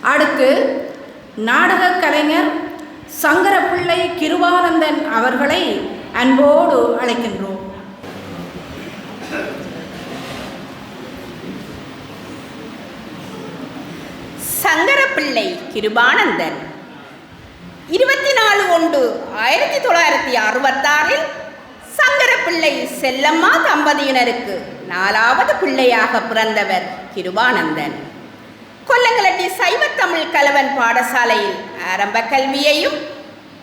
அடுத்து நாடக கலைஞர் சங்கரப்பிள்ளை கிருபானந்தன் அவர்களை அன்போடு அழைக்கின்றோம். சங்கரப்பிள்ளை கிருபானந்தன் 24/1/1966 சங்கரப்பிள்ளை செல்லம்மா தம்பதியினருக்கு 4வது பிள்ளையாக பிறந்தவர் கிருபானந்தன். கொல்லங்கலட்டி சைவத்தமிழ் கலவன் பாடசாலையில் ஆரம்ப கல்வியையும்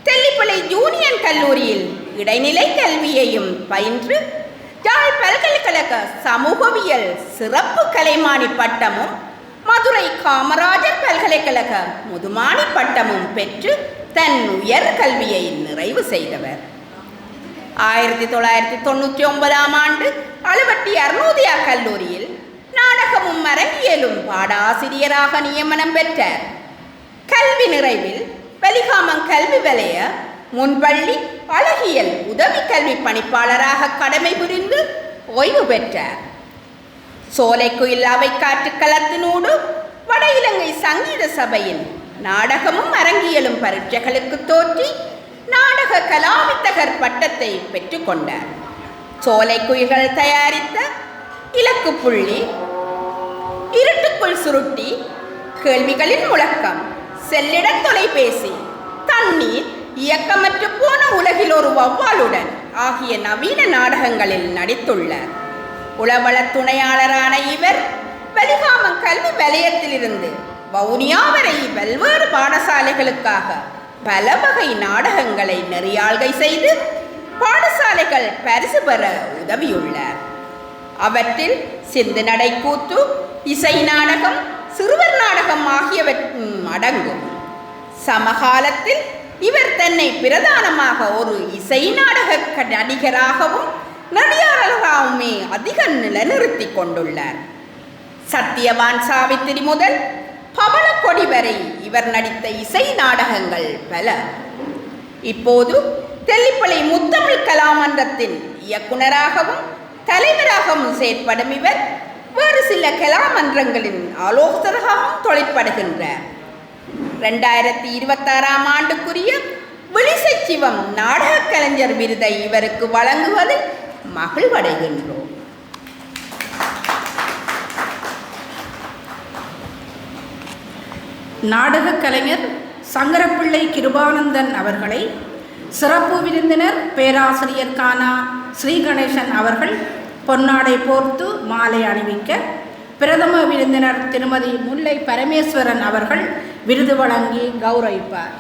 தெல்லிப்பளை யூனியன் கல்லூரியில் இடைநிலை கல்வியையும் பயின்று யாழ் பல்கலைக்கழக சமூகவியல் சிறப்பு கலைமானி பட்டமும் மதுரை காமராஜர் பல்கலைக்கழக முதுமானி பட்டமும் பெற்று தன் உயர் கல்வியை நிறைவு செய்தவர். 1999 அலுவட்டி அருணோதயா கல்லூரியில் நாடகமும் அரங்கியலும் பாடாசிரியராக நியமனம் பெற்றார். கல்வி நிறைவில் வெளிகாமம் கல்வி வலய முன்பள்ளி அழகியல் உதவி கல்வி பணிப்பாளராக கடமை புரிந்து ஓய்வு பெற்றார். சோலைக்குயில் அவை காற்று களத்தினூடு வட இலங்கை சங்கீத சபையின் நாடகமும் அரங்கியலும் பரீட்சைகளுக்கு தோற்றி நாடக கலாவித்தகர் பட்டத்தை பெற்றுக்கொண்டார். சோலைக்குயில்கள் தயாரித்த இலக்கு புள்ளி, இருட்டுக்குள் சுருட்டி, கேள்விகளின் முழக்கம், செல்லிட தொலைபேசி, தண்ணீர், இயக்கமற்று போன உலகில் ஒரு வௌவாலுடன் ஆகிய நவீன நாடகங்களில் நடித்துள்ளார். உளவள துணையாளரான இவர் வெளிகாமம் கல்வி வலயத்திலிருந்து வவுனியா வரை பல்வேறு பாடசாலைகளுக்காக பல வகை நாடகங்களை நெறியாள்கை செய்து பாடசாலைகள் பரிசு பெற உதவியுள்ளார். அவற்றில் சிந்து நடை கூத்து, இசை நாடகம், சிறுவர் நாடகம் ஆகியவற்றும் அடங்கும். சமகாலத்தில் இவர் தன்னை பிரதானமாக ஒரு இசை நாடக நடிகராகவும் நடிகாரராகவுமே அதிக நிலைநிறுத்தி கொண்டுள்ளார். சத்தியவான் சாவித்திரி முதல் பவளக்கொடி வரை இவர் நடித்த இசை நாடகங்கள் பல. இப்போது தெல்லிப்பளை முத்தமிழ் கலாமன்றத்தின் இயக்குநராகவும் தலைவராகவும் செயற்படும் இவர் வேறு சில கலாமன்றங்களின் ஆலோசகராகவும் தொழிற்படுகின்றார். 2026 ஆண்டுக்குரிய விழிசை சிவம் நாடக கலைஞர் விருதை இவருக்கு வழங்குவதில் மகிழ்வடைகின்றோம். நாடக கலைஞர் சங்கரப்பிள்ளை கிருபானந்தன் அவர்களை சிறப்பு விருந்தினர் பேராசிரியர் கானா ஸ்ரீகணேசன் அவர்கள் பொன்னாடை போர்த்து மாலை அணிவிக்க, பிரதம விருந்தினர் திருமதி முல்லை பரமேஸ்வரன் அவர்கள் விருது வழங்கி கௌரவிப்பார்.